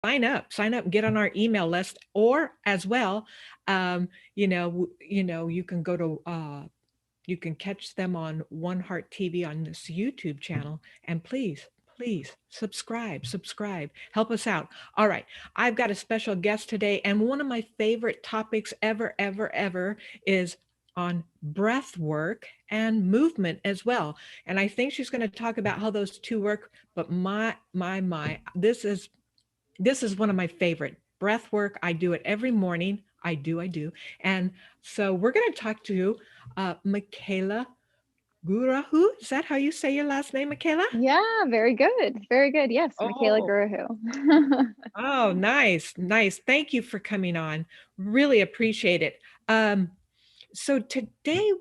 sign up, get on our email list, or as well, you can go to, you can catch them on WonHeart TV on this YouTube channel. And please subscribe, help us out. All right. I've got a special guest today. And one of my favorite topics ever is on breath work and movement as well. And I think she's going to talk about how those two work. But my, this is one of my favorite breath work. I do it every morning. I do. And so we're going to talk to Michaela Goorahoo. Is that how you say your last name, Michaela? Yeah, very good. Very good. Yes, Michaela Oh, Goorahoo. oh, nice. Thank you for coming on. Really appreciate it. Um, so today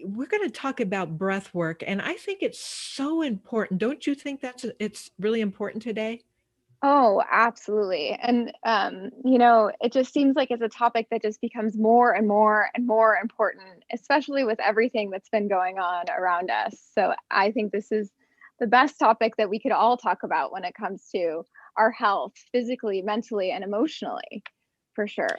we're going to talk about breath work, and I think it's so important. Don't you think it's really important today? Oh, absolutely. And it just seems like it's a topic that just becomes more and more and more important, especially with everything that's been going on around us. So I think this is the best topic that we could all talk about when it comes to our health, physically, mentally, and emotionally, for sure.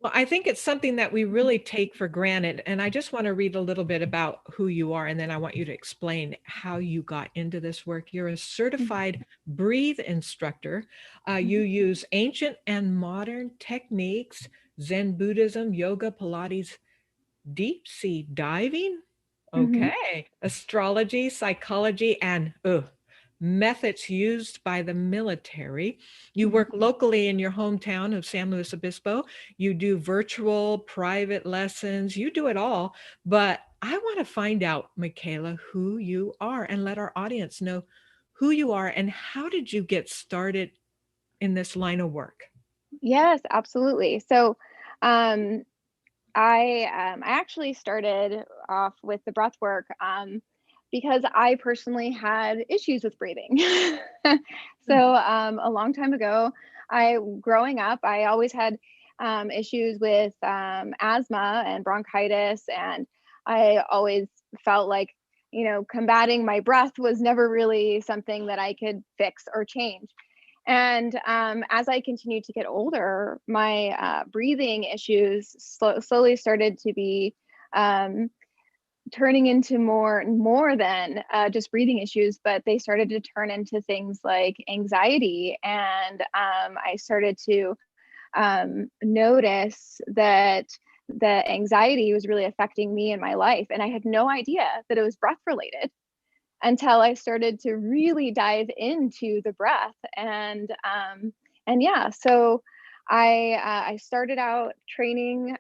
Well, I think it's something that we really take for granted. And I just want to read a little bit about who you are, and then I want you to explain how you got into this work. You're a certified breathe instructor. You use ancient and modern techniques, Zen Buddhism, yoga, Pilates, deep sea diving. Mm-hmm. Okay. Astrology, psychology, and methods used by the military. You work locally in your hometown of San Luis Obispo. You do virtual, private lessons. You do it all. But I want to find out, Michaela, who you are and let our audience know who you are and how did you get started in this line of work? Yes, absolutely. So, um, I actually started off with the breath work because I personally had issues with breathing. So a long time ago, growing up, I always had issues with asthma and bronchitis, and I always felt like combating my breath was never really something that I could fix or change. And as I continued to get older, my breathing issues slowly started to be um, turning into more than just breathing issues, but they started to turn into things like anxiety. And I started to notice that the anxiety was really affecting me in my life. And I had no idea that it was breath related until I started to really dive into the breath. And yeah, so I started out training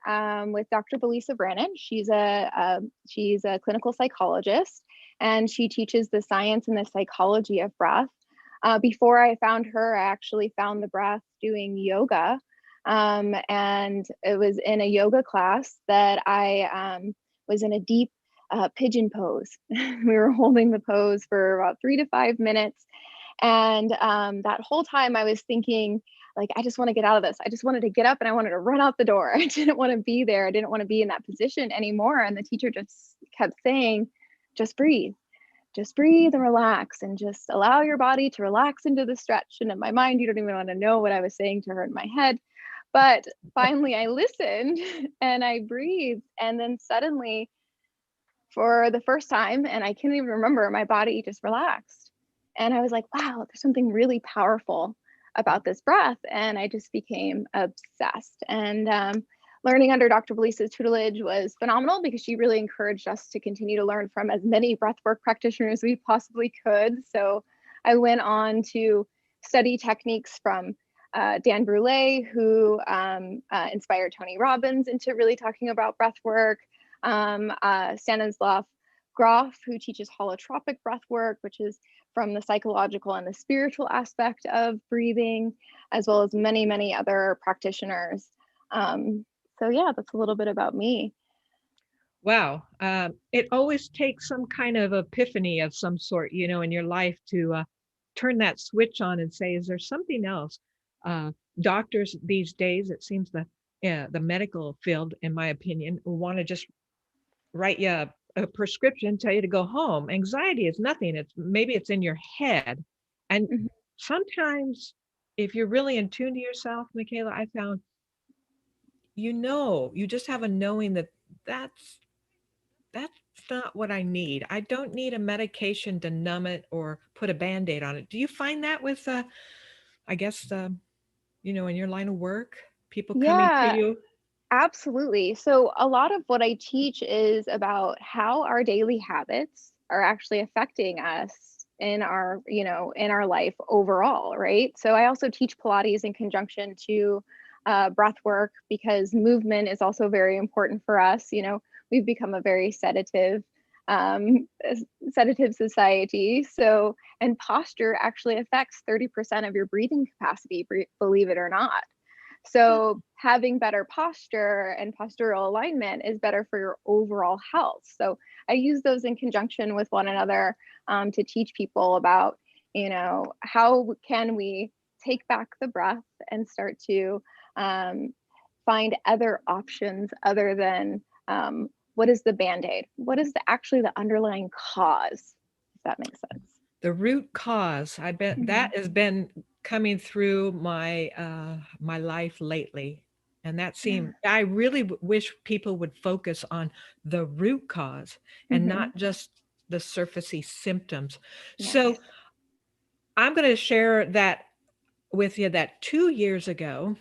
with Dr. Belisa Brannon. She's a clinical psychologist, and she teaches the science and the psychology of breath. Before I found her, I actually found the breath doing yoga. And it was in a yoga class that I was in a deep pigeon pose. We were holding the pose for about 3 to 5 minutes. And that whole time I was thinking, like, I just want to get out of this. I just wanted to get up and I wanted to run out the door. I didn't want to be there. I didn't want to be in that position anymore. And the teacher just kept saying, just breathe and relax and just allow your body to relax into the stretch. And in my mind, you don't even want to know what I was saying to her in my head. But finally, I listened and I breathed. And then suddenly, for the first time, and I can't even remember, my body just relaxed. And I was like, wow, there's something really powerful about this breath. And I just became obsessed. And learning under Dr. Belisa's tutelage was phenomenal because she really encouraged us to continue to learn from as many breathwork practitioners as we possibly could. So I went on to study techniques from Dan Brule, who inspired Tony Robbins into really talking about breathwork. Stanislav Grof, who teaches holotropic breath work, which is from the psychological and the spiritual aspect of breathing, as well as many, many other practitioners. So yeah, that's a little bit about me. Wow. It always takes some kind of epiphany of some sort, in your life to turn that switch on and say, is there something else? Doctors these days, it seems the medical field, in my opinion, want to just write you a prescription, tell you to go home. Anxiety is nothing. Maybe it's in your head. And Mhm. sometimes if you're really in tune to yourself, Michaela, I found, you just have a knowing that that's that's not what I need. I don't need a medication to numb it or put a Band-Aid on it. Do you find that with, I guess, in your line of work, people coming to Yeah, you? absolutely. So a lot of what I teach is about how our daily habits are actually affecting us in our, in our life overall, right? So I also teach Pilates in conjunction to breath work because movement is also very important for us. We've become a very sedative society. So, and posture actually affects 30% of your breathing capacity, believe it or not. So having better posture and postural alignment is better for your overall health. So I use those in conjunction with one another to teach people about, how can we take back the breath and start to find other options other than what is the band-aid? What is actually the underlying cause, if that makes sense. The root cause, I bet that Mhm. has been coming through my life lately. And Yeah. I really wish people would focus on the root cause and Hmm. not just the surfacey symptoms. Yes. So I'm going to share that with you that 2 years ago,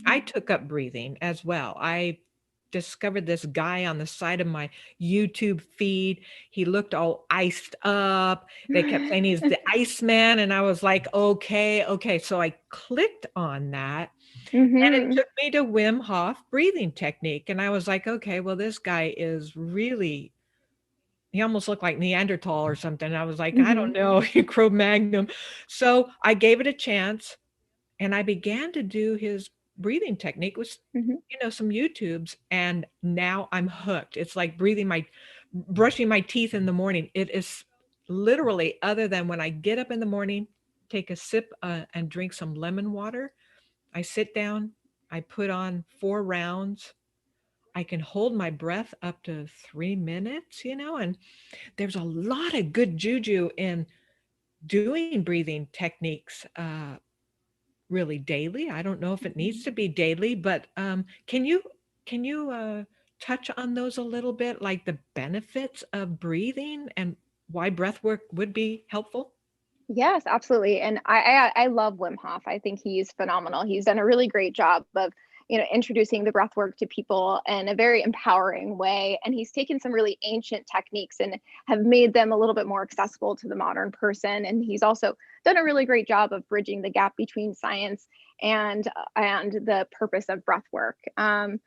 I Mhm. took up breathing as well. I discovered this guy on the side of my YouTube feed. He looked all iced up. They kept saying he's the Iceman, and I was like, okay, okay. So I clicked on that, and it Hmm. took me to Wim Hof breathing technique. And I was like, okay, well, this guy is really, he almost looked like Neanderthal or something. I was like, I Hmm. don't know, Cro-Magnon. So I gave it a chance. And I began to do his breathing technique with, Hmm. some YouTubes, and now I'm hooked. It's like brushing my teeth in the morning. It is literally, other than when I get up in the morning, take a sip and drink some lemon water. I sit down, I put on 4 rounds. I can hold my breath up to 3 minutes, and there's a lot of good juju in doing breathing techniques really daily. I don't know if it needs Hmm. to be daily, but can you touch on those a little bit, like the benefits of breathing and why breath work would be helpful? Yes, absolutely. And I love Wim Hof. I think he's phenomenal. He's done a really great job of, introducing the breath work to people in a very empowering way. And he's taken some really ancient techniques and have made them a little bit more accessible to the modern person. And he's also done a really great job of bridging the gap between science and the purpose of breath work. And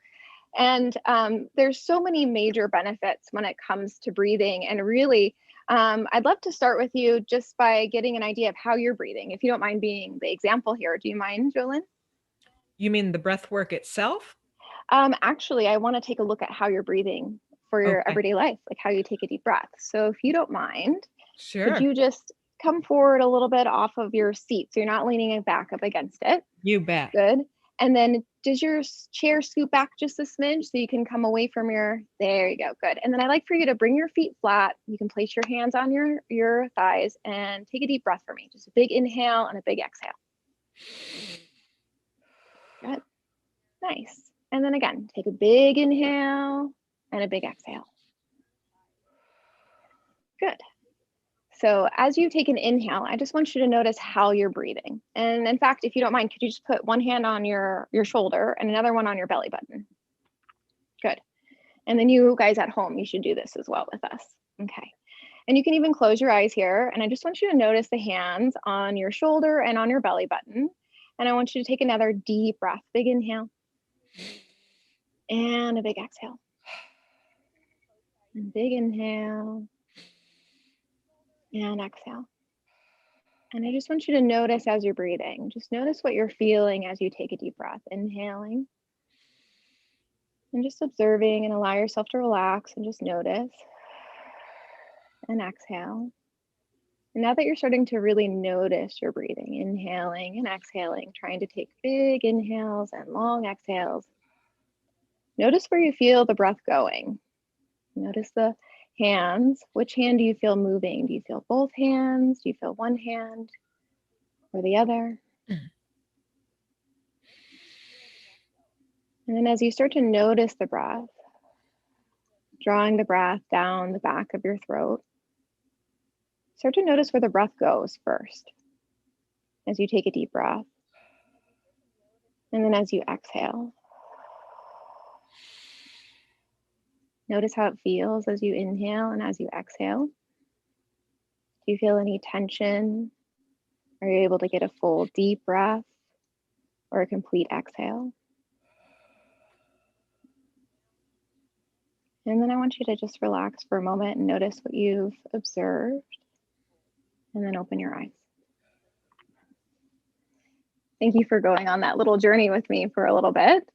there's so many major benefits when it comes to breathing. And really, I'd love to start with you just by getting an idea of how you're breathing. If you don't mind being the example here, do you mind, Joelyn? You mean the breath work itself? Actually, I want to take a look at how you're breathing for your Okay, everyday life, like how you take a deep breath. So if you don't mind, could sure. you just come forward a little bit off of your seat so you're not leaning it back up against it? You bet. Good. And then does your chair scoot back just a smidge so you can come away from there you go. Good. And then I like for you to bring your feet flat. You can place your hands on your thighs and take a deep breath for me. Just a big inhale and a big exhale. Good. Nice. And then again, take a big inhale and a big exhale. Good. So as you take an inhale, I just want you to notice how you're breathing. And in fact, if you don't mind, could you just put one hand on your shoulder and another one on your belly button? Good. And then you guys at home, you should do this as well with us. Okay. And you can even close your eyes here. And I just want you to notice the hands on your shoulder and on your belly button. And I want you to take another deep breath. Big inhale and a big exhale. And big inhale and exhale. And I just want you to notice as you're breathing. Just notice what you're feeling as you take a deep breath. Inhaling and just observing, and allow yourself to relax and just notice. And exhale. And now that you're starting to really notice your breathing, inhaling and exhaling, trying to take big inhales and long exhales, notice where you feel the breath going. Notice the hands. Which hand do you feel moving? Do you feel both hands? Do you feel one hand or the other? And then as you start to notice the breath, drawing the breath down the back of your throat, start to notice where the breath goes first as you take a deep breath. And then as you exhale, notice how it feels as you inhale and as you exhale. Do you feel any tension? Are you able to get a full deep breath or a complete exhale? And then I want you to just relax for a moment and notice what you've observed, and then open your eyes. Thank you for going on that little journey with me for a little bit.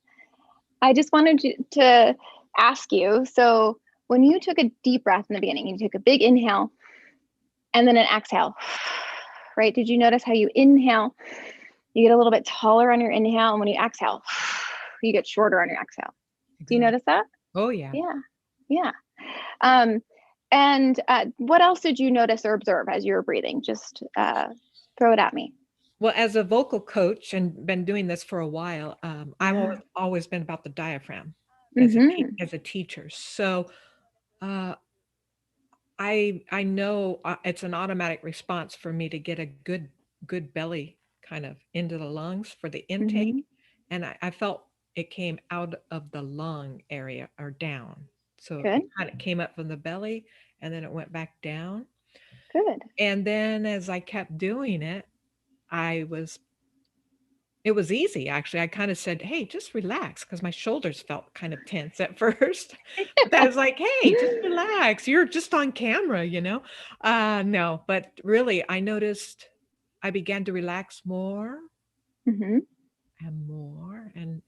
I just wanted to ask you, so when you took a deep breath in the beginning, you took a big inhale and then an exhale, right? Did you notice how you inhale, you get a little bit taller on your inhale, and when you exhale, you get shorter on your exhale? Exactly. Do you notice that? Oh, yeah. Yeah. And what else did you notice or observe as you were breathing? Just throw it at me. Well, as a vocal coach and been doing this for a while, I've always been about the diaphragm as a teacher. So I know it's an automatic response for me to get a good belly kind of into the lungs for the intake. And I felt it came out of the lung area or down. So Good. it kind of came up from the belly and then it went back down. Good. And then as I kept doing it, it was easy, actually. I kind of said, "Hey, just relax," because my shoulders felt kind of tense at first. But then I was like, "Hey, just relax. You're just on camera, you know?" No, but really, I noticed I began to relax more and more, and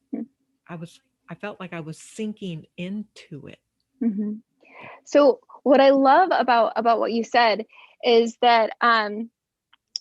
I felt like I was sinking into it. So what I love about what you said is that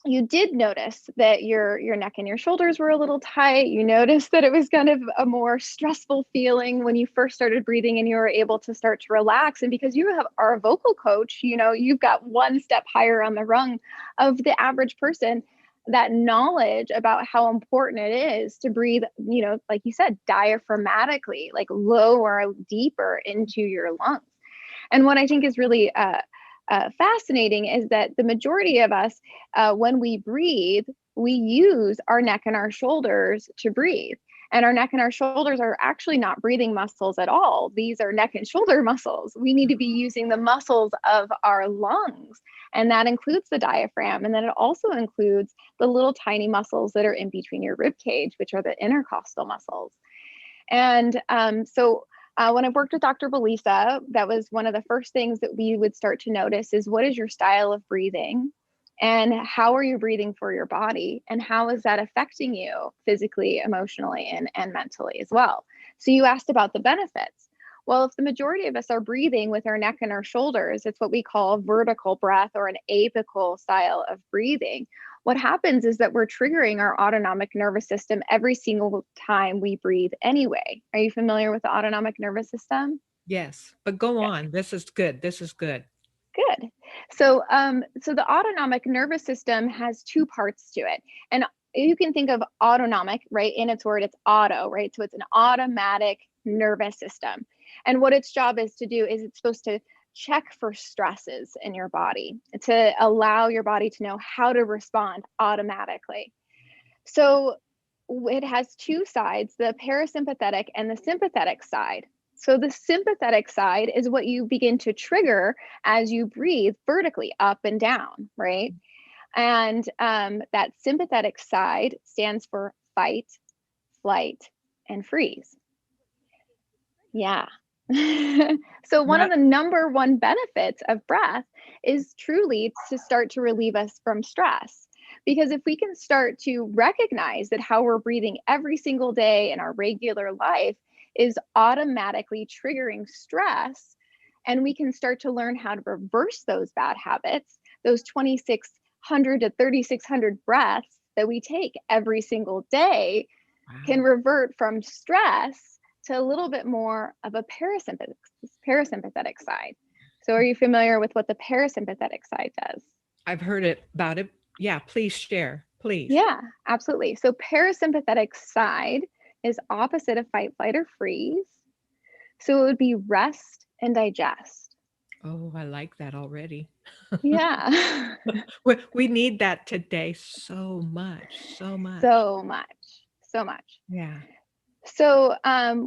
you did notice that your neck and your shoulders were a little tight. You noticed that it was kind of a more stressful feeling when you first started breathing, and you were able to start to relax. And because you are a vocal coach, you know, you've got one step higher on the rung of the average person. That knowledge about how important it is to breathe, you know, like you said, diaphragmatically, like lower, deeper into your lungs. And what I think is really fascinating is that the majority of us, when we breathe, we use our neck and our shoulders to breathe. And our neck and our shoulders are actually not breathing muscles at all. These are neck and shoulder muscles. We need to be using the muscles of our lungs. And that includes the diaphragm. And then it also includes the little tiny muscles that are in between your rib cage, which are the intercostal muscles. And when I worked with Dr. Belisa, that was one of the first things that we would start to notice is, what is your style of breathing? And how are you breathing for your body? And how is that affecting you physically, emotionally, and mentally as well? So you asked about the benefits. Well, if the majority of us are breathing with our neck and our shoulders, it's what we call vertical breath or an apical style of breathing. What happens is that we're triggering our autonomic nervous system every single time we breathe anyway. Are you familiar with the autonomic nervous system? Yes, but go on. This is good. This is good. Good. So the autonomic nervous system has two parts to it. And you can think of autonomic, right? In its word, it's auto, right? So it's an automatic nervous system. And what its job is to do is it's supposed to check for stresses in your body to allow your body to know how to respond automatically. So it has two sides, the parasympathetic and the sympathetic side. So the sympathetic side is what you begin to trigger as you breathe vertically up and down, right? And that sympathetic side stands for fight, flight, and freeze. Yeah. So one of the number one benefits of breath is truly to start to relieve us from stress. Because if we can start to recognize that how we're breathing every single day in our regular life is automatically triggering stress, and we can start to learn how to reverse those bad habits, those 2,600 to 3,600 breaths that we take every single day can revert from stress to a little bit more of a parasympathetic side. So are you familiar with what the parasympathetic side does? I've heard about it. Yeah, please share, please. Yeah, absolutely. So parasympathetic side is opposite of fight, flight, or freeze. So it would be rest and digest. Oh, I like that already. Yeah. We need that today so much, so much. So much, so much. Yeah. So,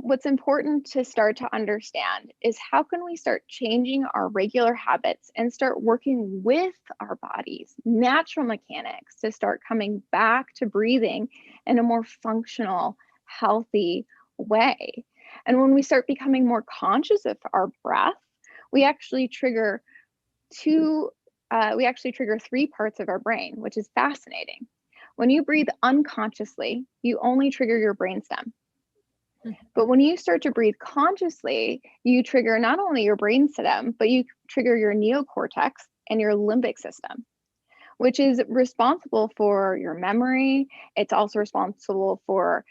what's important to start to understand is how can we start changing our regular habits and start working with our bodies, natural mechanics, to start coming back to breathing in a more functional, healthy way. And when we start becoming more conscious of our breath, we actually trigger two, we actually trigger three parts of our brain, which is fascinating. When you breathe unconsciously, you only trigger your brainstem. Hmm. But when you start to breathe consciously, you trigger not only your brainstem, but you trigger your neocortex and your limbic system, which is responsible for your memory. It's also responsible for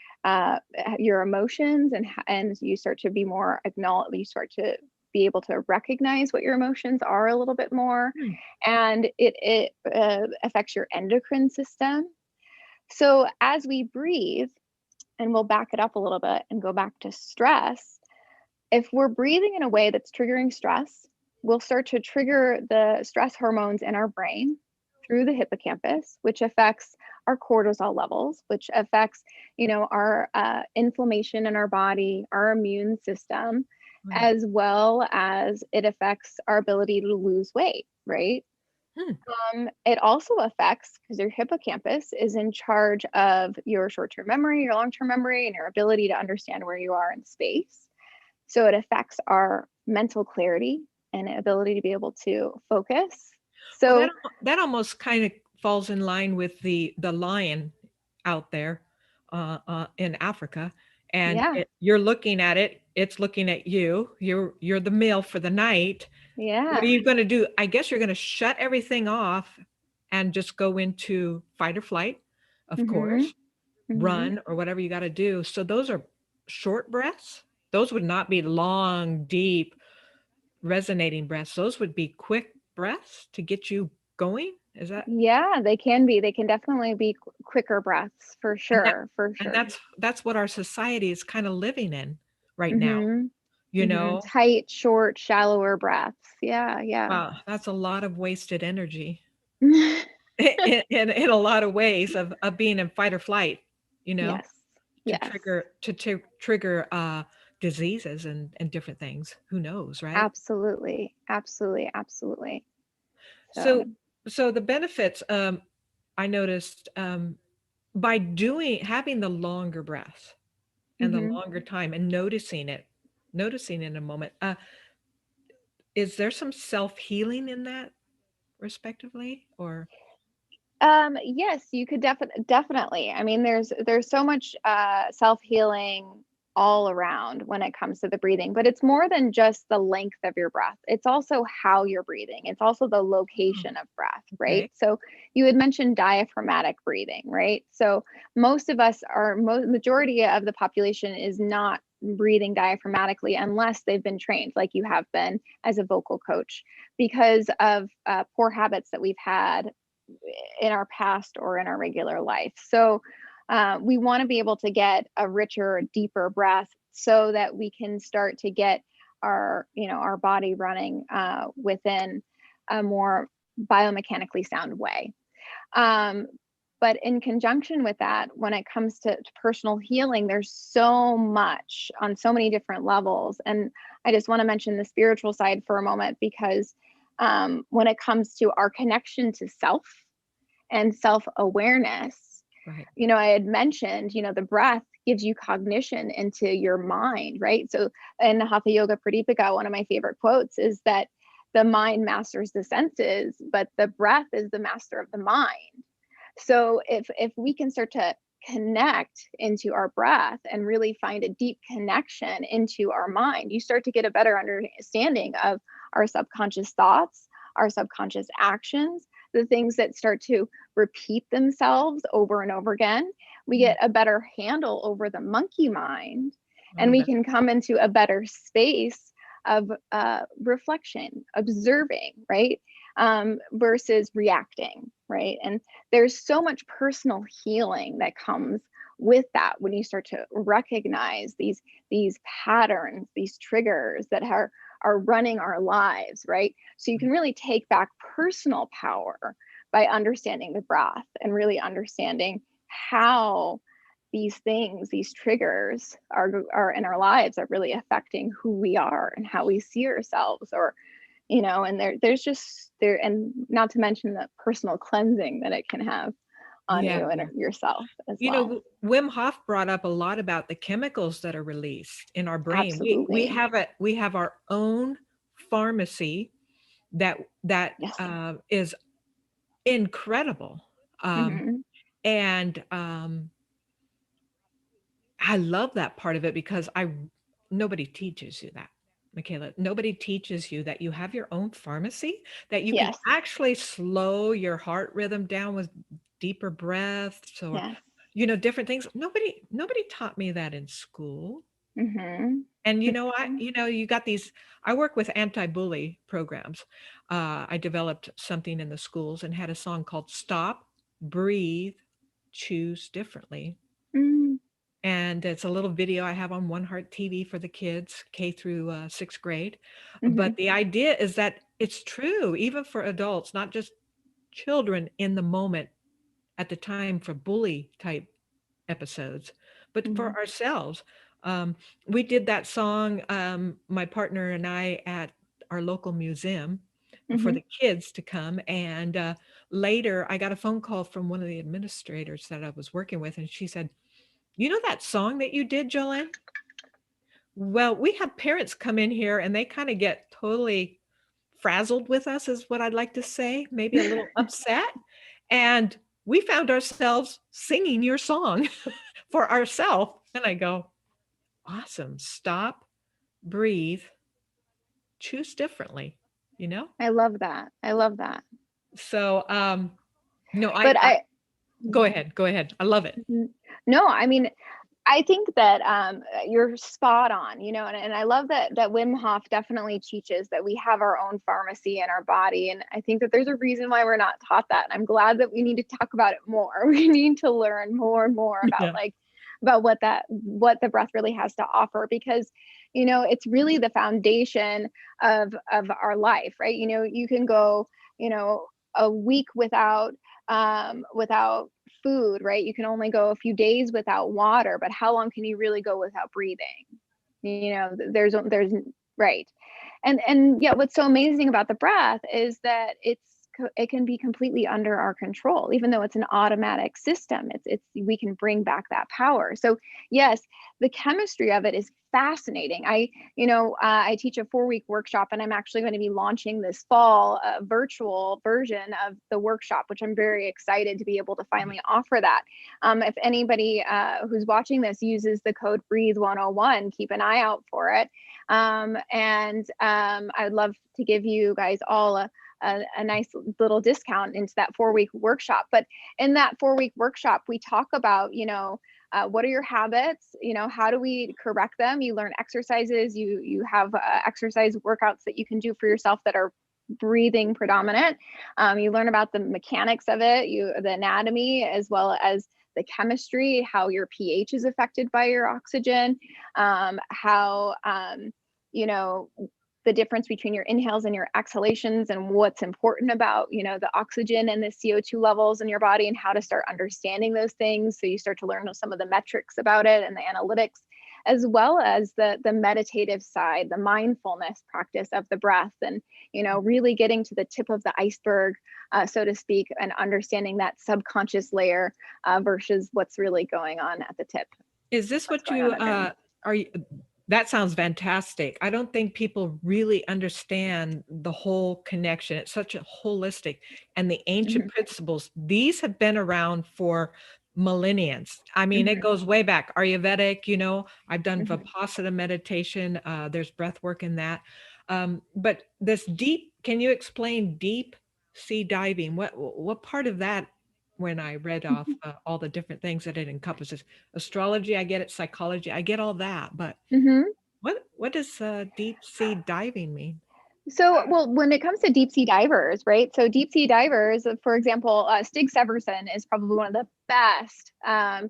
your emotions, and you start to be more acknowledged. You start to be able to recognize what your emotions are a little bit more, Hmm. and it affects your endocrine system. So as we breathe, and we'll back it up a little bit and go back to stress. If we're breathing in a way that's triggering stress, we'll start to trigger the stress hormones in our brain through the hippocampus, which affects our cortisol levels, which affects, our inflammation in our body, our immune system, Right. as well as it affects our ability to lose weight, right? Hmm. It also affects, because your hippocampus is in charge of your short-term memory, your long-term memory, and your ability to understand where you are in space. So it affects our mental clarity and ability to be able to focus. Well, So that almost kind of falls in line with the lion out there in Africa, and yeah, you're looking at it. It's looking at you. You're the meal for the night. What are yeah. you going to do? I guess you're going to shut everything off and just go into fight or flight, of Mm-hmm. course, Mm-hmm. run or whatever you got to do. So those are short breaths. Those would not be long, deep, resonating breaths. Those would be quick breaths to get you going. Is that Yeah, they can be. They can definitely be quicker breaths for and that sure, for and sure. that's what our society is kind of living in right now, Mm-hmm. you Mm-hmm. know? Tight, short, shallower breaths. Yeah, yeah. Wow, that's a lot of wasted energy in a lot of ways of being in fight or flight, you know, Yes. Yes. to trigger diseases and different things. Who knows, right? Absolutely. Absolutely. Absolutely. So So, so the benefits I noticed by doing having the longer breath and the mhm. longer time and noticing in a moment. Is there some self-healing in that respectively? Or Yes, you could definitely. I mean, there's so much self-healing all around when it comes to the breathing, but it's more than just the length of your breath. It's also how you're breathing. It's also the oh, location of breath, right? okay. So you had mentioned diaphragmatic breathing, right? So most of us are majority of the population is not breathing diaphragmatically unless they've been trained like you have been as a vocal coach, because of poor habits that we've had in our past or in our regular life. So we want to be able to get a richer, deeper breath so that we can start to get our body running within a more biomechanically sound way. Um, but in conjunction with that, when it comes to personal healing, there's so much on so many different levels. And I just want to mention the spiritual side for a moment, because when it comes to our connection to self and self awareness, Right. I had mentioned, the breath gives you cognition into your mind, right? So in Hatha Yoga Pradipika, one of my favorite quotes is that the mind masters the senses, but the breath is the master of the mind. So if we can start to connect into our breath and really find a deep connection into our mind, you start to get a better understanding of our subconscious thoughts, our subconscious actions, the things that start to repeat themselves over and over again. We Mm. get a better handle over the monkey mind, and Oh, we that's can come into a better space of reflection, observing, right? Versus reacting, right? And there's so much personal healing that comes with that, when you start to recognize these patterns, these triggers that are running our lives, right? So you can really take back personal power by understanding the breath and really understanding how these things, these triggers are in our lives, are really affecting who we are and how we see ourselves, or and there's just there, and not to mention the personal cleansing that it can have on Yeah. you and yourself as You well. know, Wim Hof brought up a lot about the chemicals that are released in our brain. We Absolutely. have our own pharmacy Yes. is incredible. Um, Hmm. and I love that part of it because nobody teaches you that, Michaela. Nobody teaches you that you have your own pharmacy, that you can Yes. actually slow your heart rhythm down with deeper breaths, or Yes. different things. Nobody taught me that in school. Hmm. And you got these. I work with anti-bully programs. I developed something in the schools and had a song called "Stop, Breathe, Choose Differently." Mm. And it's a little video I have on WonHeart TV for the kids, K through sixth grade. Hmm. But the idea is that it's true, even for adults, not just children in the moment at the time for bully type episodes, but Hmm. for ourselves. Um, we did that song, my partner and I, at our local museum for Hmm. the kids to come. And later, I got a phone call from one of the administrators that I was working with, and she said, "You know that song that you did, Joelyn? Well, we have parents come in here and they kind of get totally frazzled with us, is what I'd like to say, maybe a little upset. And we found ourselves singing your song for ourselves." And I go, "Awesome. Stop, breathe, choose differently, you know?" I love that. I love that. So, no, But I I, go ahead. Go ahead. I love it. no, I mean, I think that you're spot on, and I love that Wim Hof definitely teaches that we have our own pharmacy in our body. And I think that there's a reason why we're not taught that. And I'm glad that we need to talk about it more. We need to learn more and more about Yeah. about what the breath really has to offer, because it's really the foundation of our life, right? You can go, you know, a week without food, right? You can only go a few days without water, but how long can you really go without breathing? There's right. And yeah, what's so amazing about the breath is that it can be completely under our control, even though it's an automatic system. It's we can bring back that power. So yes, the chemistry of it is fascinating. I teach a 4-week workshop, and I'm actually going to be launching this fall a virtual version of the workshop, which I'm very excited to be able to finally offer that. If anybody who's watching this uses the code Breathe 101, keep an eye out for it. I would love to give you guys all a nice little discount into that 4-week workshop. But in that 4-week workshop, we talk about, what are your habits? How do we correct them? You learn exercises. You have exercise workouts that you can do for yourself that are breathing predominant. You learn about the mechanics of it, the anatomy, as well as the chemistry, how your pH is affected by your oxygen, how the difference between your inhales and your exhalations, and what's important about the oxygen and the CO2 levels in your body, and how to start understanding those things. So you start to learn some of the metrics about it and the analytics, as well as the meditative side, the mindfulness practice of the breath, and really getting to the tip of the iceberg, so to speak, and understanding that subconscious layer versus what's really going on at the tip. Is this What's what going you on underneath. are you that sounds fantastic. I don't think people really understand the whole connection. It's such a holistic, and the ancient Hmm. principles, these have been around for millenniums. I mean, it Hmm. goes way back. Ayurvedic, I've done Hmm. Vipassana meditation. There's breath work in that. But this deep, can you explain deep sea diving? What part of that, when I read off all the different things that it encompasses? Astrology, I get it. Psychology, I get all that. But Hmm. what does deep sea diving mean? So, well, when it comes to deep sea divers, right? So, deep sea divers, for example, Stig Severson is probably one of the best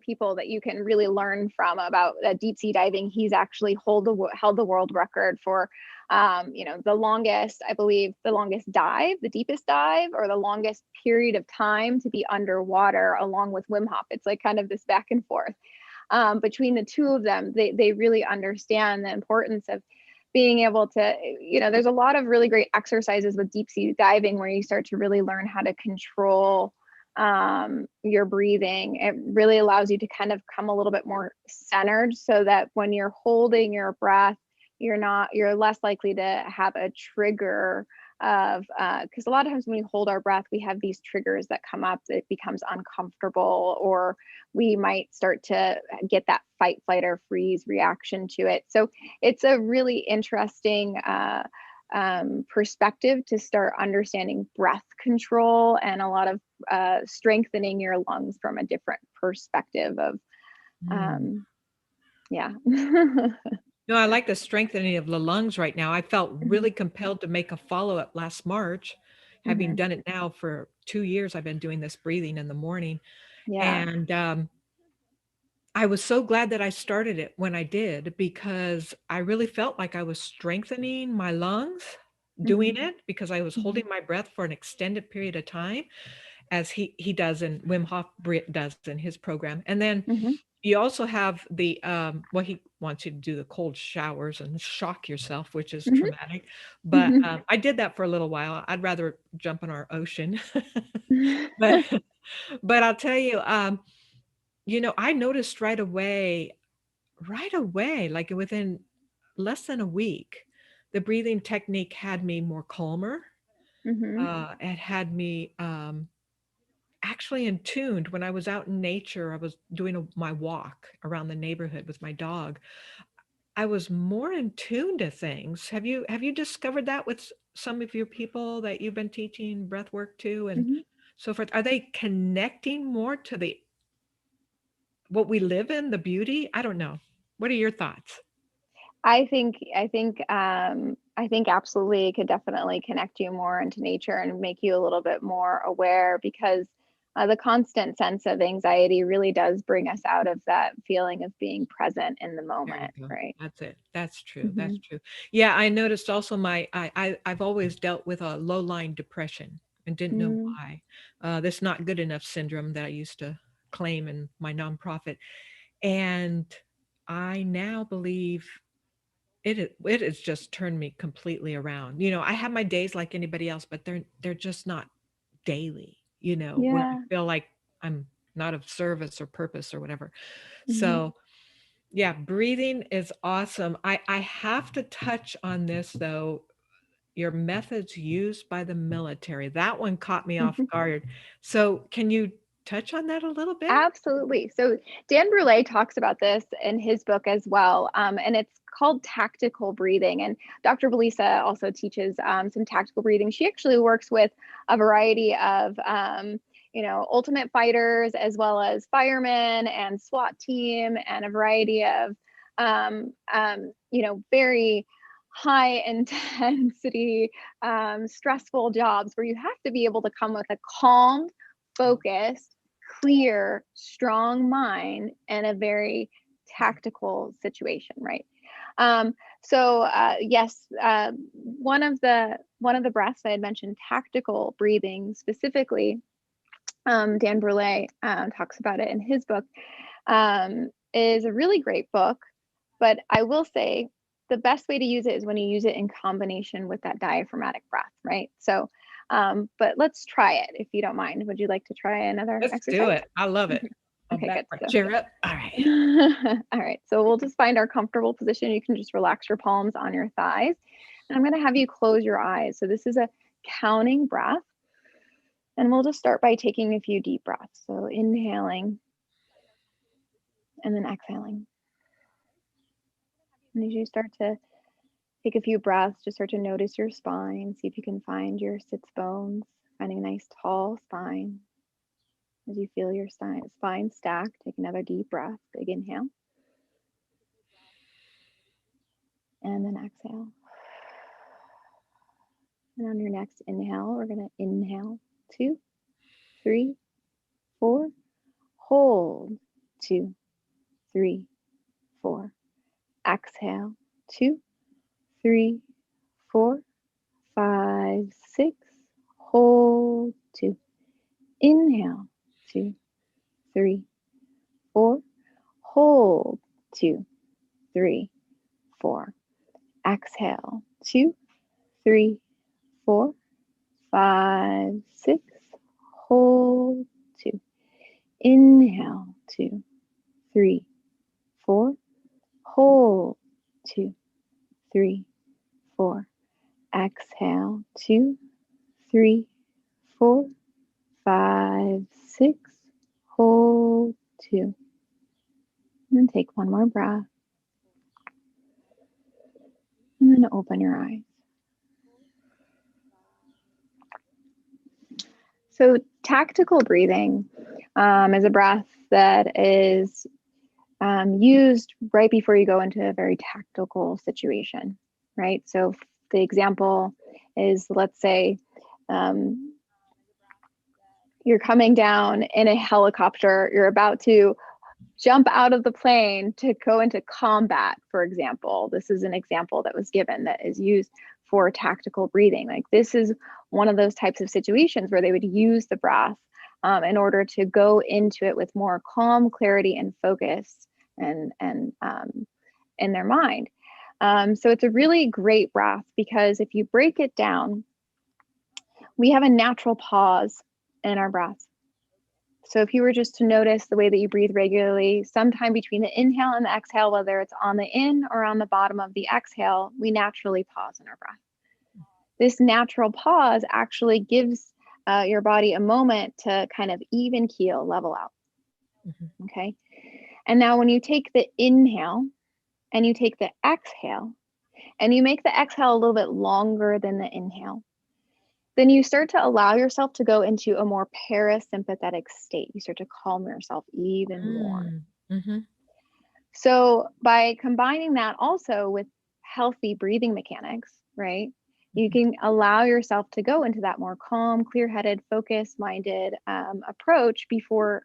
people that you can really learn from about deep sea diving. He's actually held the world record for, the longest, I believe, the longest dive, the deepest dive, or the longest period of time to be underwater, along with Wim Hof. It's like kind of this back and forth. Between the two of them, they really understand the importance of being able to, there's a lot of really great exercises with deep sea diving where you start to really learn how to control your breathing. It really allows you to kind of come a little bit more centered, so that when you're holding your breath, you're less likely to have a trigger of, because a lot of times when we hold our breath, we have these triggers that come up that becomes uncomfortable, or we might start to get that fight, flight, or freeze reaction to it. So it's a really interesting perspective to start understanding breath control, and a lot of strengthening your lungs from a different perspective of, yeah. No, I like the strengthening of the lungs right now. I felt Mhm, really compelled to make a follow-up last March, having mhm. done it now for 2 years. I've been doing this breathing in the morning, Yeah. and, I was so glad that I started it when I did, because I really felt like I was strengthening my lungs doing Mhm, it, because I was mhm, holding my breath for an extended period of time, as he does, and Wim Hof does in his program. And then mhm, you also have the, well, he wants you to do the cold showers and shock yourself, which is mhm, traumatic. But, mhm. I did that for a little while. I'd rather jump in our ocean. But but I'll tell you, I noticed right away, like within less than a week, the breathing technique had me more calmer. Mhm, It had me, actually in tuned when I was out in nature. I was doing my walk around the neighborhood with my dog. I was more in tune to things. Have you discovered that with some of your people that you've been teaching breath work to and mhm. so forth? Are they connecting more to the what we live in, the beauty? I don't know. What are your thoughts? I think absolutely it could definitely connect you more into nature and make you a little bit more aware, because the constant sense of anxiety really does bring us out of that feeling of being present in the There you moment, go. right? That's it. That's true. That's Mhm. true. Yeah, I noticed also I've always dealt with a low-lying depression and didn't know Mm, why. This not good enough syndrome that I used to claim in my nonprofit. And I now believe it has just turned me completely around. I have my days like anybody else, but they're just not daily, where I yeah. feel like I'm not of service or purpose or whatever. Mhm. So yeah, breathing is awesome. I have to touch on this though, your methods used by the military. That one caught me off guard. So can you touch on that a little bit? Absolutely. So Dan Brule talks about this in his book as well, and it's called tactical breathing. And Dr. Belisa also teaches some tactical breathing. She actually works with a variety of, ultimate fighters, as well as firemen and SWAT team, and a variety of, very high intensity, stressful jobs where you have to be able to come with a calm, focused, clear, strong mind in a very tactical situation, right? Yes, one of the breaths I had mentioned, tactical breathing specifically. Dan Brule talks about it in his book. Is a really great book, but I will say the best way to use it is when you use it in combination with that diaphragmatic breath, right? So, but let's try it if you don't mind. Would you like to try another Let's do exercise? it. I love it. I'll Okay, back good. my So, chair up. All right. all right. So we'll just find our comfortable position. You can just relax your palms on your thighs. And I'm going to have you close your eyes. So this is a counting breath. And we'll just start by taking a few deep breaths. So inhaling and then exhaling. And as you start to take a few breaths, just start to notice your spine. See if you can find your sits bones, finding a nice tall spine. As you feel your spine stack, take another deep breath. Big inhale. And then exhale. And on your next inhale, we're going to inhale 2, 3, 4. Hold 2, 3, 4. Exhale 2, 3, 4, 5, 6. Hold 2. Inhale 2, 3, 4. Hold 2, 3, 4. Exhale 2, 3, 4, 5, 6. Hold 2. Inhale 2, 3, 4. Hold 2, 3, 4. Exhale 2, 3, 4, 5, 6. Hold 2. And then take one more breath. And then open your eyes. So tactical breathing is a breath that is used right before you go into a very tactical situation, right? So the example is, let's say you're coming down in a helicopter, you're about to jump out of the plane to go into combat, for example. This is an example that was given that is used for tactical breathing. Like, this is one of those types of situations where they would use the breath in order to go into it with more calm, clarity, and focus and in their mind. So it's a really great breath, because if you break it down, we have a natural pause in our breath. So if you were just to notice the way that you breathe regularly, sometime between the inhale and the exhale, whether it's on the in or on the bottom of the exhale, we naturally pause in our breath. This natural pause actually gives your body a moment to kind of even keel, level out. Mm-hmm. Okay. And now when you take the inhale and you take the exhale and you make the exhale a little bit longer than the inhale, then you start to allow yourself to go into a more parasympathetic state. You start to calm yourself even more. Mm-hmm. So by combining that also with healthy breathing mechanics, right, you can allow yourself to go into that more calm, clear-headed, focus-minded approach before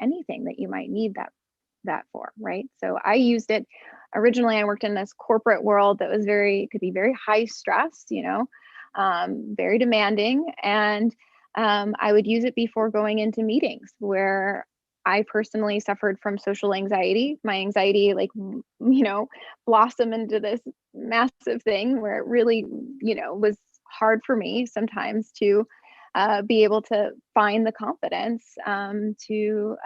anything that you might need that for, right? So I used it originally. I worked in this corporate world that was could be very high stress, very demanding. And I would use it before going into meetings where I personally suffered from social anxiety. My anxiety, blossomed into this massive thing where it really, was hard for me sometimes to be able to find the confidence to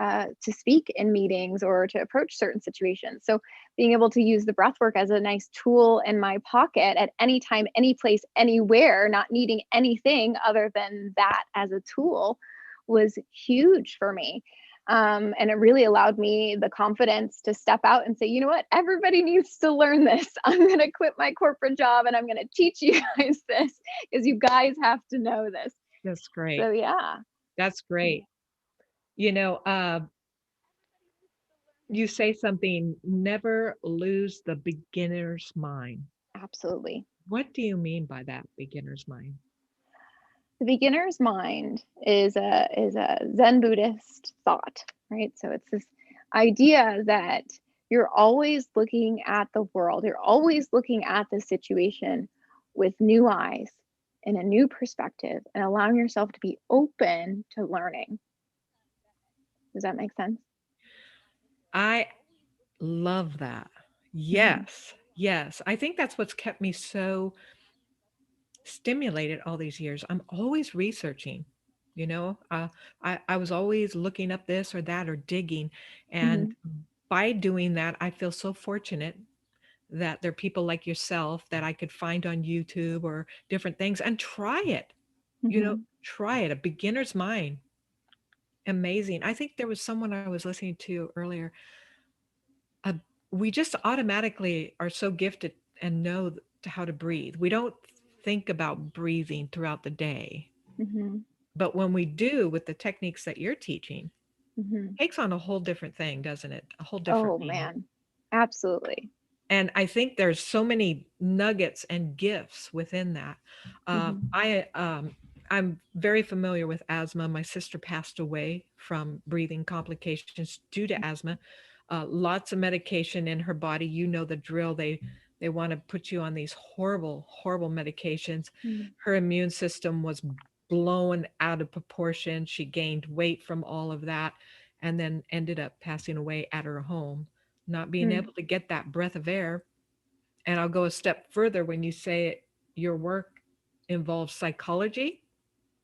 speak in meetings or to approach certain situations. So being able to use the breathwork as a nice tool in my pocket at any time, any place, anywhere, not needing anything other than that as a tool, was huge for me. And it really allowed me the confidence to step out and say, you know what, everybody needs to learn this. I'm going to quit my corporate job and I'm going to teach you guys this, because you guys have to know this. That's great. So yeah. That's great. You say something, never lose the beginner's mind. Absolutely. What do you mean by that, beginner's mind? The beginner's mind is a Zen Buddhist thought, right? So it's this idea that you're always looking at the world, you're always looking at the situation with new eyes and a new perspective, and allowing yourself to be open to learning. Does that make sense? I love that. Yes. Yes. I think that's what's kept me so stimulated all these years. I'm always researching, I was always looking up this or that or digging. And by doing that, I feel so fortunate that there are people like yourself that I could find on YouTube or different things and try it. Try it. A beginner's mind. Amazing. I think there was someone I was listening to earlier. We just automatically are so gifted and know how to breathe. We don't think about breathing throughout the day. But when we do, with the techniques that you're teaching, takes on a whole different thing, doesn't it? A whole different meaning. Man, absolutely. And I think there's so many nuggets and gifts within that. Uh, Mhm. I I'm very familiar with asthma. My sister passed away from breathing complications due to asthma. Lots of medication in her body. You know the drill. They want to put you on these horrible, horrible medications. Mhm. Her immune system was blown out of proportion. She gained weight from all of that, and then ended up passing away at her home, not being Mhm. able to get that breath of air. And I'll go a step further when you say your work involves psychology.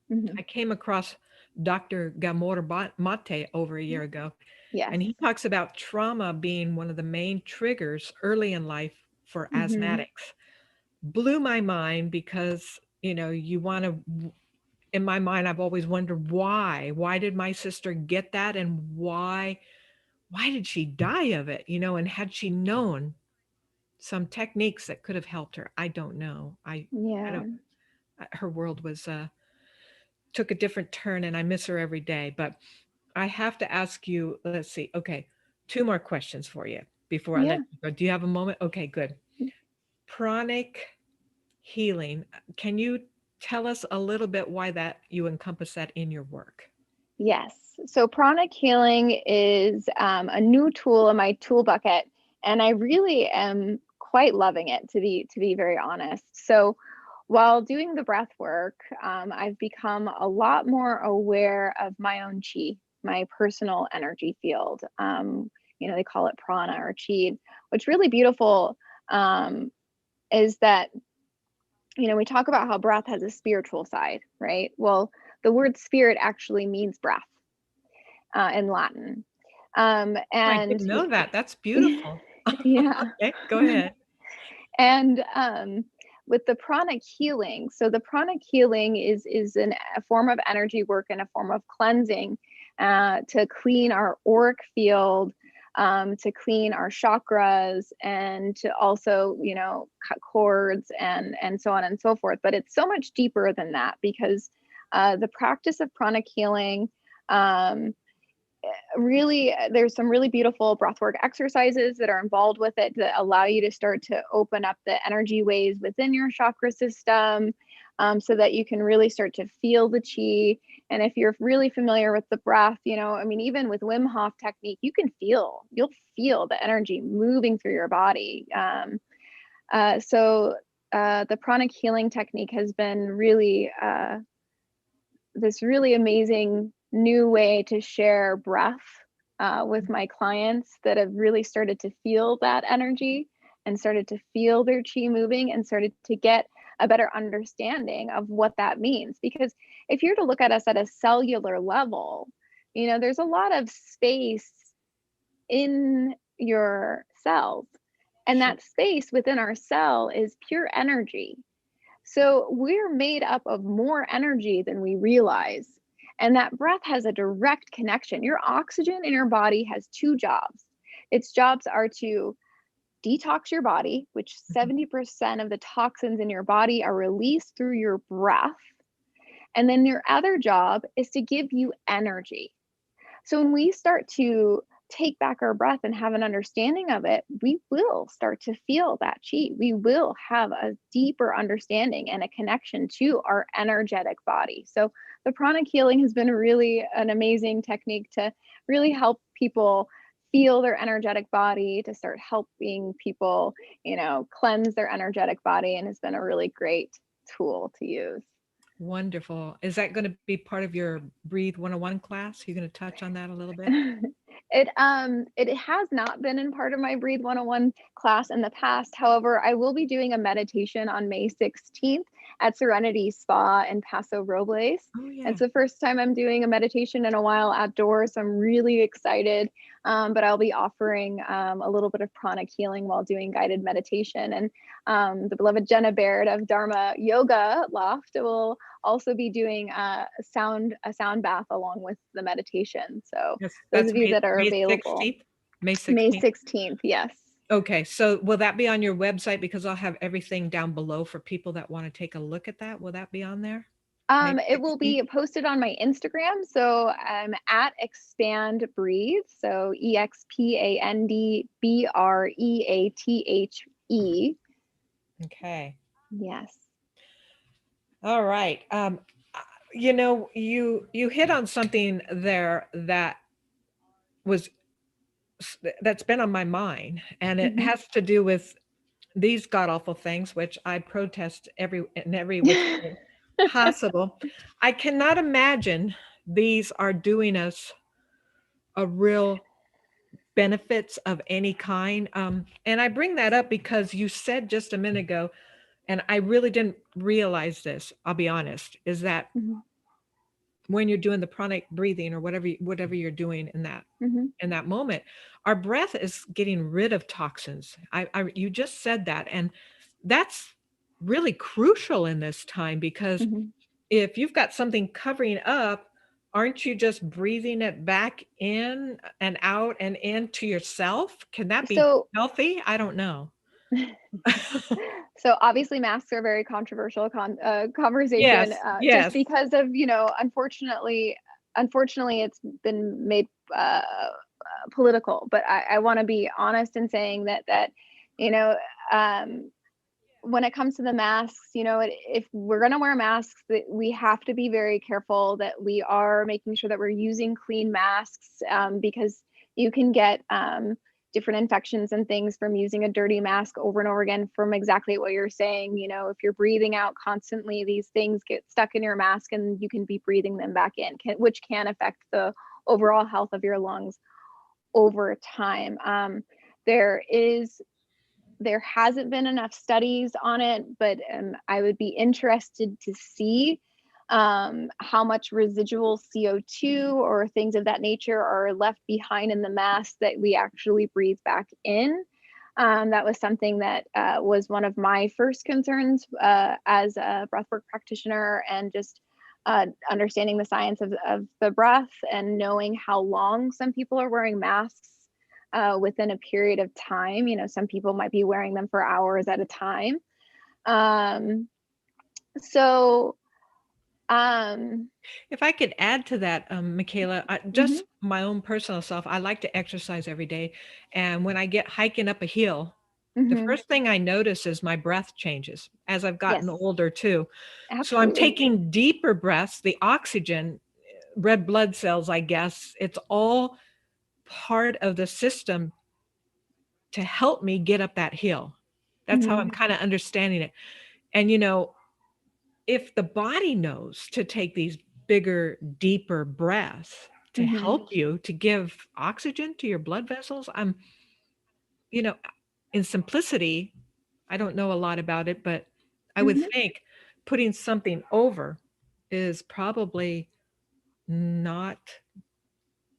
Mhm. I came across Dr. Gamora Mate over a year ago, and Yes. he talks about trauma being one of the main triggers early in life for Mhm. asthmatics. Blew my mind because, you want to, in my mind, I've always wondered why. Why did my sister get that, and why did she die of it? And had she known some techniques that could have helped her, I don't know. I Yeah. don't. Her world was took a different turn, and I miss her every day. But I have to ask you. Let's see. Okay, two more questions for you before I let Yeah. you go. Do you have a moment? Okay, good. Pranic healing. Can you tell us a little bit why that you encompass that in your work? Yes. So pranic healing is a new tool in my tool bucket, and I really am quite loving it, to be very honest. So while doing the breath work, I've become a lot more aware of my own chi, my personal energy field. They call it prana or chi. What's really beautiful is that we talk about how breath has a spiritual side, right? Well, the word spirit actually means breath in Latin. I And didn't know that. That's beautiful. yeah, Okay, go ahead. and with the pranic healing, so the pranic healing is a form of energy work and a form of cleansing to clean our auric field, to clean our chakras, and to also cut cords and so on and so forth. But it's so much deeper than that, because the practice of pranic healing, um, really, there's some really beautiful breathwork exercises that are involved with it that allow you to start to open up the energy ways within your chakra system, so that you can really start to feel the chi. And if you're really familiar with the breath, I mean, even with Wim Hof technique, you'll feel the energy moving through your body. So the pranic healing technique has been really this really amazing new way to share breath with my clients that have really started to feel that energy and started to feel their chi moving and started to get a better understanding of what that means. Because if you're to look at us at a cellular level, there's a lot of space in your cells, and Sure. that space within our cell is pure energy. So we're made up of more energy than we realize. And that breath has a direct connection. Your oxygen in your body has two jobs. Its jobs are to detox your body, which Mhm. 70% of the toxins in your body are released through your breath. And then your other job is to give you energy. So when we start to take back our breath and have an understanding of it, we will start to feel that chi. We will have a deeper understanding and a connection to our energetic body. So the pranic healing has been really an amazing technique to really help people feel their energetic body, to start helping people, cleanse their energetic body, and has been a really great tool to use. Wonderful. Is that going to be part of your Breathe 101 class? You're going to touch on that a little bit? It has not been in part of my Breathe 101 class in the past. However, I will be doing a meditation on May 16th at Serenity Spa in Paso Robles. Oh, yeah. It's the first time I'm doing a meditation in a while outdoors, so I'm really excited. But I'll be offering a little bit of pranic healing while doing guided meditation. And the beloved Jenna Baird of Dharma Yoga Loft will also be doing a sound bath along with the meditation. So Yes, those that's of you May that are May available, 16th? May May 16th? 16th, yes. Okay, so will that be on your website? Because I'll have everything down below for people that want to take a look at that. Will that be on there? It will be posted on my Instagram. So I'm at Expand Breathe. So EXPANDBREATHE. Okay. Yes. All right. You know, you hit on something there that was that's been on my mind, and it Mm-hmm. has to do with these god awful things, which I protest in every which way possible. I cannot imagine these are doing us a real benefits of any kind. And I bring that up because you said just a minute ago, and I really didn't realize this, I'll be honest, is that Mm-hmm. when you're doing the pranic breathing or whatever you're doing Mm-hmm. in that moment, our breath is getting rid of toxins. You just said that, and that's really crucial in this time, because Mm-hmm. if you've got something covering up, aren't you just breathing it back in and out and into yourself? Can that be So healthy? I don't know. So obviously masks are a very controversial conversation, Yes, just yes. because of, unfortunately it's been made political. But I want to be honest in saying that you know um, when it comes to the masks, if we're going to wear masks, that we have to be very careful that we are making sure that we're using clean masks, because you can get different infections and things from using a dirty mask over and over again, from exactly what you're saying. If you're breathing out constantly, these things get stuck in your mask and you can be breathing them back in, which can affect the overall health of your lungs over time. There is there hasn't been enough studies on it, but I would be interested to see how much residual CO2 or things of that nature are left behind in the mask that we actually breathe back in. That was something that was one of my first concerns as a breathwork practitioner, and just understanding the science of the breath and knowing how long some people are wearing masks within a period of time. Some people might be wearing them for hours at a time. Um, so, um, If I could add to that, Michaela, mhm, just my own personal self, I like to exercise every day. And when I get hiking up a hill, the mhm, first thing I notice is my breath changes as I've gotten yes, older too. So I'm absolutely. taking deeper breaths, the oxygen, red blood cells, I guess, it's all part of the system to help me get up that hill. That's how I'm Mhm, kind of understanding it. And, if the body knows to take these bigger, deeper breaths to mhm, help you to give oxygen to your blood vessels, you know, in simplicity, I don't know a lot about it, but I would mhm, think putting something over is probably not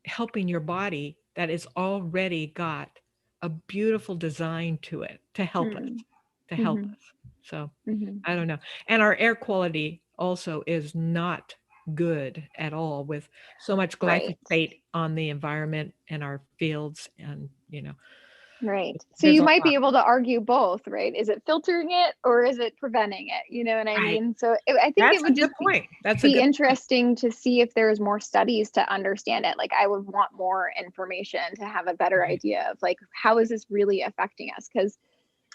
helping your body that is already got a beautiful design to it to help us, mhm, to help mhm, us. So mhm. I don't know. And our air quality also is not good at all, with so much Right. glyphosate on the environment and our fields. And, Right. So there's you a might lot. be able to argue both, right? Is it filtering it or is it preventing it? You know what I Right. mean? So I think it That's a would good just point. That's a be good point. interesting to see if there's more studies to understand it. Like, I would want more information to have a better Right. idea of, like, how is this really affecting us? Because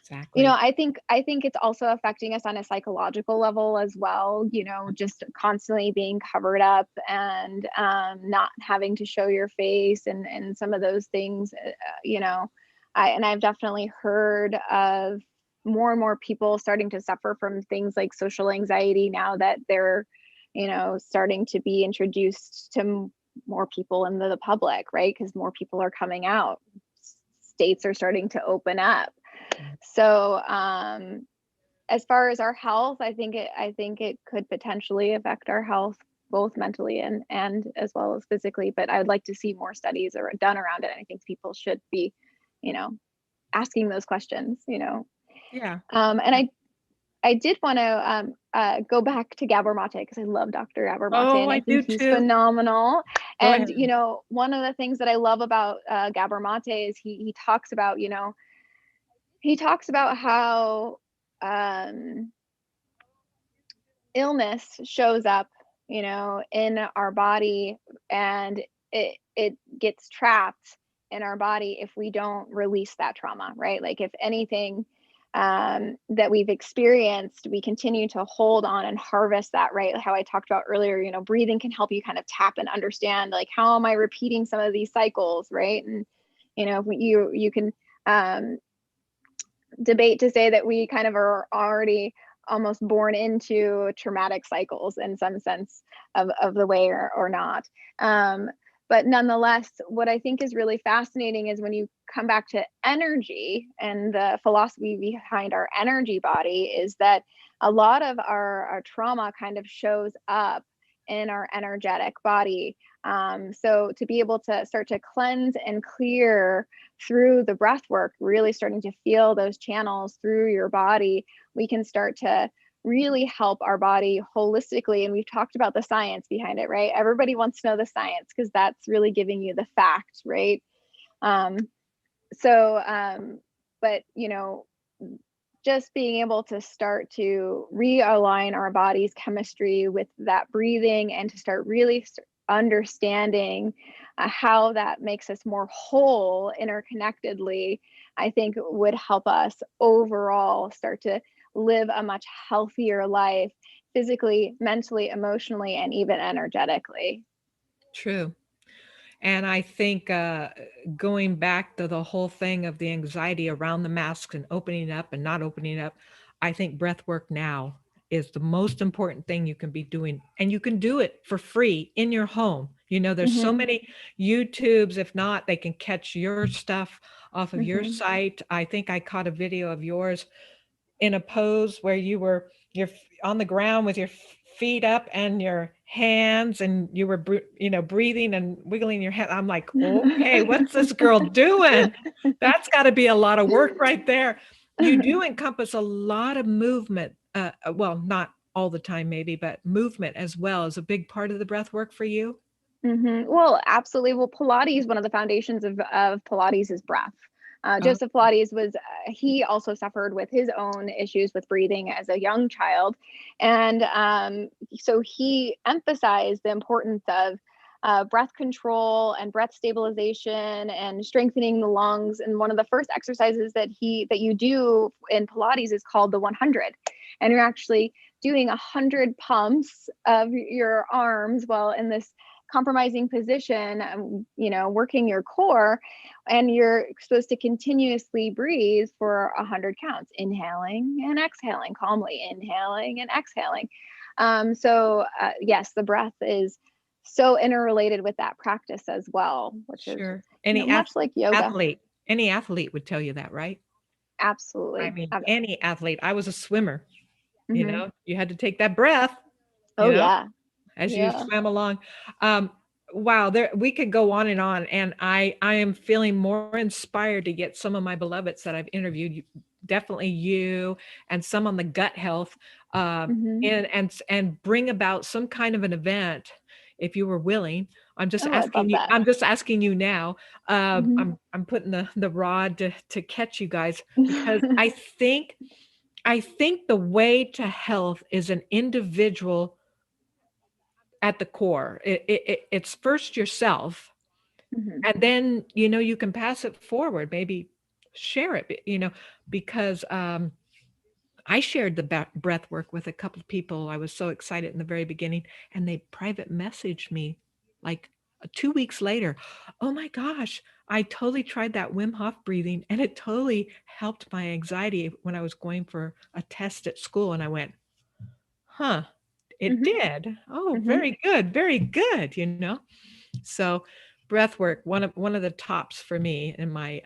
Exactly. I think it's also affecting us on a psychological level as well. Just constantly being covered up and not having to show your face and some of those things. I've definitely heard of more and more people starting to suffer from things like social anxiety now that they're starting to be introduced to more people in the public, right? Because more people are coming out, states are starting to open up. So, as far as our health, I think it could potentially affect our health, both mentally and as well as physically. But I would like to see more studies done around it. And I think people should be, you know, asking those questions. Yeah. And I did want to go back to Gabor Mate, because I love Dr. Gabor Mate Oh, and I I think do he's too. phenomenal. Go And ahead. one of the things that I love about Gabor Mate is he talks about how um, illness shows up, you know, in our body, and it gets trapped in our body if we don't release that trauma, right? Like if anything that we've experienced, we continue to hold on and harvest that, right? How I talked about earlier, you know, breathing can help you kind of tap and understand, like, how am I repeating some of these cycles, right? And you know, you can um, debate to say that we kind of are already almost born into traumatic cycles in some sense of the way, or not. Um, but nonetheless, what I think is really fascinating is when you come back to energy and the philosophy behind our energy body, is that a lot of our trauma kind of shows up in our energetic body. So to be able to start to cleanse and clear through the breath work, really starting to feel those channels through your body, we can start to really help our body holistically. And we've talked about the science behind it, right? Everybody wants to know the science because that's really giving you the fact, right? Um, but you know, just being able to start to realign our body's chemistry with that breathing, and to start really understanding how that makes us more whole interconnectedly, I think would help us overall start to live a much healthier life, physically, mentally, emotionally, and even energetically. True. And I think going back to the whole thing of the anxiety around the masks and opening up and not opening up, I think breath work now is the most important thing you can be doing. And you can do it for free in your home. You know, there's so Hmm. many YouTubes. If not, they can catch your stuff off of your Hmm. site. I think I caught a video of yours in a pose where you're on the ground with your feet up and your hands, and you were breathing and wiggling your head. I'm like, okay, what's this girl doing? That's got to be a lot of work right there. You do encompass a lot of movement, well, not all the time maybe, but movement as well is a big part of the breath work for you. Well, absolutely. Well, Pilates, one of the foundations of Pilates is breath. Oh, Joseph Pilates was, he also suffered with his own issues with breathing as a young child. And so he emphasized the importance of breath control and breath stabilization and strengthening the lungs. And one of the first exercises that you do in Pilates is called the 100. And you're actually doing 100 pumps of your arms while in this compromising position, you know, working your core, and you're supposed to continuously breathe for 100 counts, inhaling and exhaling calmly, inhaling and exhaling. Yes, the breath is so interrelated with that practice as well, which is, sure. you know, much like yoga. Athlete, any athlete would tell you that, right? I Absolutely. mean, any athlete. I was a swimmer. Mm-hmm. You had to take that breath, you Oh know, yeah. as you Yeah. swam along. Um, wow, there we could go on, and I am feeling more inspired to get some of my beloveds that I've interviewed, definitely you, and some on the gut health, Mm-hmm. and bring about some kind of an event if you were willing. Oh, I'd love that. I'm just asking you now. Mm-hmm. I'm putting the rod to catch you guys, because I think the way to health is an individual at the core. It's first yourself, Mm-hmm. and then you can pass it forward. Maybe share it. Because I shared the breath work with a couple of people. I was so excited in the very beginning, and they private messaged me like 2 weeks later. Oh my gosh, I totally tried that Wim Hof breathing, and it totally helped my anxiety when I was going for a test at school. And I went, huh, it Mm-hmm. did. Oh, Mm-hmm. very good, very good. So breath work, one of the tops for me in my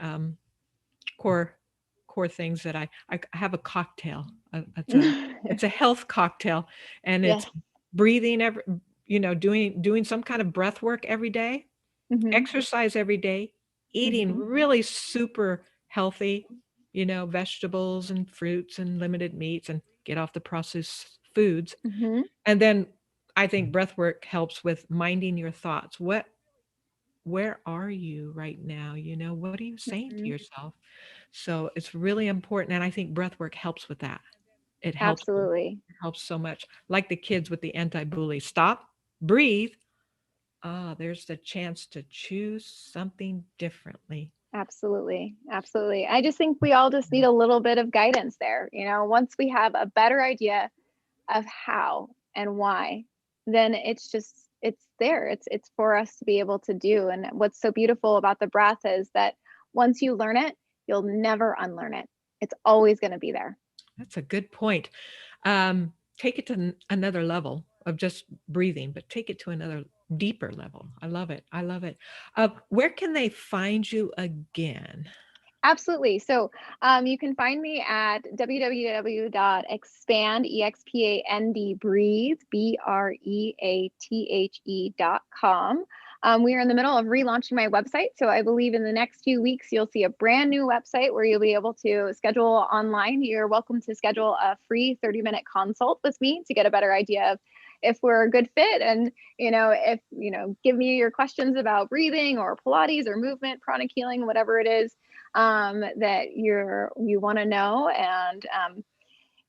core core things that I have a cocktail. It's a health cocktail, and it's Yes. breathing doing some kind of breath work every day, Mm-hmm. exercise every day, eating Mm-hmm. really super healthy, vegetables and fruits and limited meats, and get off the processed foods. Mm-hmm. And then I think breath work helps with minding your thoughts. Where are you right now? What are you saying to Mm-hmm. yourself? So it's really important. And I think breath work helps with that. It helps. Absolutely. It helps so much. Like the kids with the anti-bully. Stop, breathe. Ah, there's the chance to choose something differently. Absolutely. Absolutely. I just think we all just need a little bit of guidance there. Once we have a better idea of how and why, then it's there. It's for us to be able to do. And what's so beautiful about the breath is that once you learn it, you'll never unlearn it. It's always going to be there. That's a good point. Take it to another level of just breathing, but take it to another deeper level. I love it. I love it. Where can they find you again? Absolutely. So you can find me at www.expand, EXPAND, breathe, BREATHE.com. We are in the middle of relaunching my website. So I believe in the next few weeks, you'll see a brand new website where you'll be able to schedule online. You're welcome to schedule a free 30-minute consult with me to get a better idea of if we're a good fit. And, if, give me your questions about breathing or Pilates or movement, pranic healing, whatever it is that you want to know.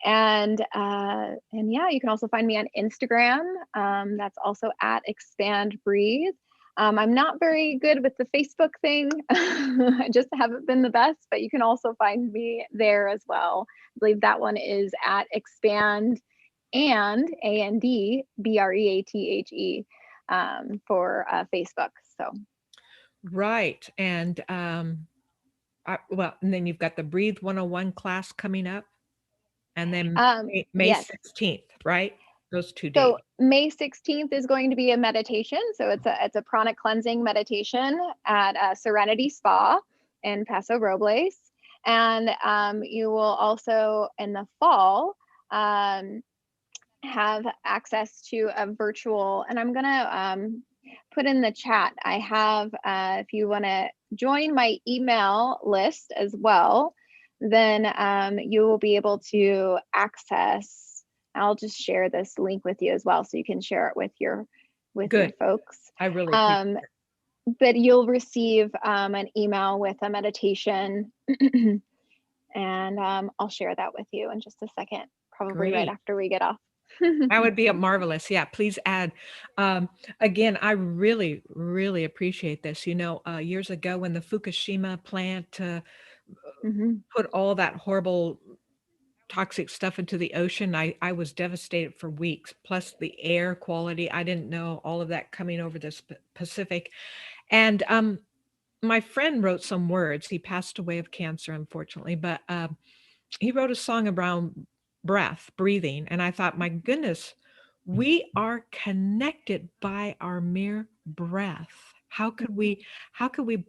And yeah, you can also find me on Instagram. That's also at expand breathe. I'm not very good with the Facebook thing. I just haven't been the best, but you can also find me there as well. I believe that one is at expand and BREATHE for Facebook. So Right. And and then you've got the Breathe 101 class coming up, and then May yes. 16th, right? Those 2 days. So May 16th is going to be a meditation. So it's a pranic cleansing meditation at Serenity Spa in Paso Robles. And you will also in the fall have access to a virtual, and I'm gonna put in the chat. I have, if you want to join my email list as well, then you will be able to access. I'll just share this link with you as well, so you can share it with your folks. I really appreciate it. But you'll receive an email with a meditation, and I'll share that with you in just a second, probably right Great. after we get off. That would be a marvelous. Yeah, please add. Again, I really, really appreciate this. Years ago when the Fukushima plant put all that horrible toxic stuff into the ocean, I was devastated for weeks. Plus the air quality, I didn't know all of that coming over the Pacific. And my friend wrote some words. He passed away of cancer, unfortunately, but he wrote a song around breath, breathing. And I thought, my goodness, we are connected by our mere breath. How could we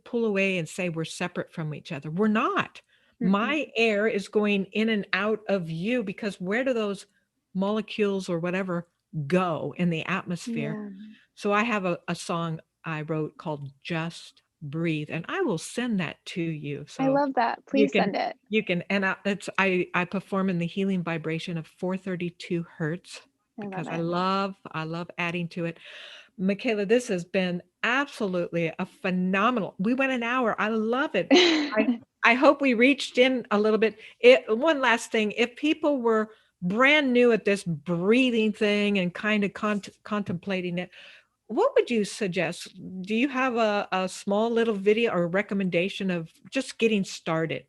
pull away and say we're separate from each other? We're not. My air is going in and out of you, because where do those molecules or whatever go in the atmosphere? Yeah. So I have a song I wrote called Just Breathe, and I will send that to you. I So love that. you Please can send it. and I perform in the healing vibration of 432 hertz, I love because I it. love adding to it. Michaela, this has been absolutely a phenomenal. We went an hour. I love it. I hope we reached in a little bit. One last thing, if people were brand new at this breathing thing and kind of contemplating it, what would you suggest? Do you have a small little video or recommendation of just getting started?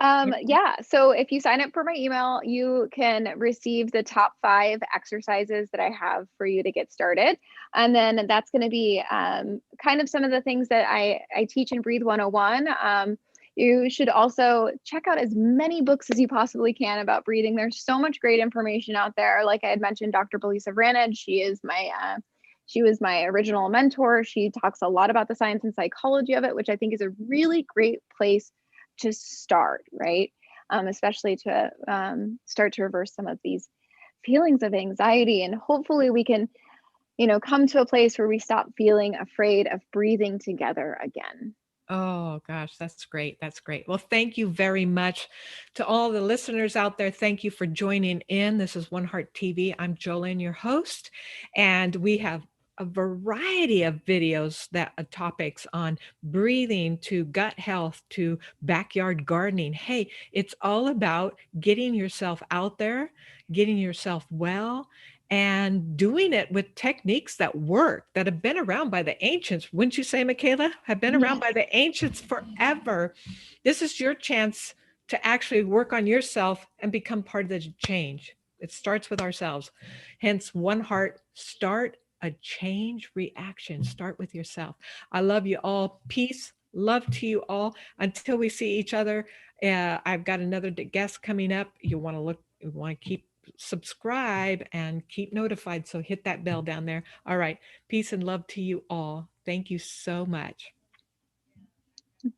Yeah. So if you sign up for my email, you can receive the top 5 exercises that I have for you to get started. And then that's going to be kind of some of the things that I teach in Breathe 101. You should also check out as many books as you possibly can about breathing. There's so much great information out there. Like I had mentioned, Dr. Belisa Ranage, she was my original mentor. She talks a lot about the science and psychology of it, which I think is a really great place to start, right? Especially to start to reverse some of these feelings of anxiety. And hopefully we can, come to a place where we stop feeling afraid of breathing together again. Oh gosh, that's great. That's great. Well, thank you very much to all the listeners out there. Thank you for joining in. This is WonHeart TV. I'm Joelyn, your host, and we have a variety of videos that topics on breathing to gut health to backyard gardening. Hey, it's all about getting yourself out there, getting yourself well, and doing it with techniques that work, that have been around by the ancients. Wouldn't you say, Michaela? Have been around Yes. by the ancients forever. This is your chance to actually work on yourself and become part of the change. It starts with ourselves. Hence, one heart, start a change reaction. Start with yourself. I love you all. Peace, love to you all. Until we see each other, I've got another guest coming up. You want to keep subscribe and keep notified. So hit that bell down there. All right. Peace and love to you all. Thank you so much.